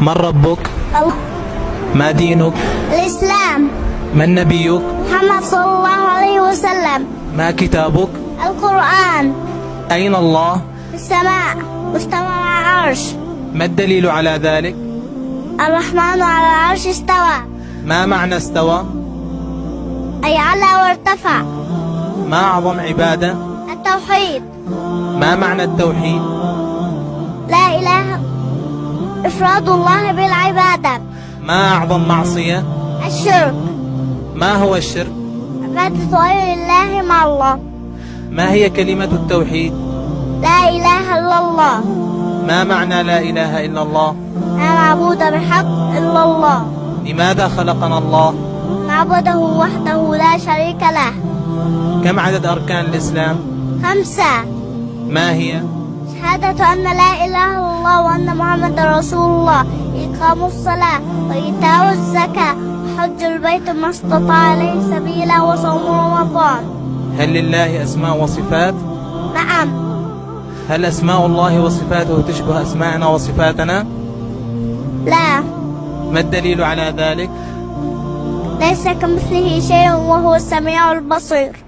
من ربك؟ الله. ما دينك؟ الإسلام. من نبيك؟ محمد صلى الله عليه وسلم. ما كتابك؟ القرآن. أين الله؟ في السماء مستوى على العرش. ما الدليل على ذلك؟ الرحمن على العرش استوى. ما معنى استوى؟ أي علا وارتفع. ما أعظم عبادة؟ التوحيد. ما معنى التوحيد؟ لا إله إفراد الله بالعبادة. ما أعظم معصية؟ الشرك. ما هو الشرك؟ عبادة غير الله مع الله. ما هي كلمة التوحيد؟ لا إله إلا الله. ما معنى لا إله إلا الله؟ لا معبود بحق إلا الله. لماذا خلقنا الله؟ نعبده وحده لا شريك له. كم عدد أركان الإسلام؟ 5. ما هي؟ شهادة أن لا إله إلا الله وأن محمد رسول الله، إقام الصلاة وإيتاء الزكاة وحج البيت ما استطاع إليه سبيلا وصوم رمضان. هل لله أسماء وصفات؟ نعم. هل أسماء الله وصفاته تشبه أسماءنا وصفاتنا؟ لا. ما الدليل على ذلك؟ ليس كمثله شيء وهو السميع البصير.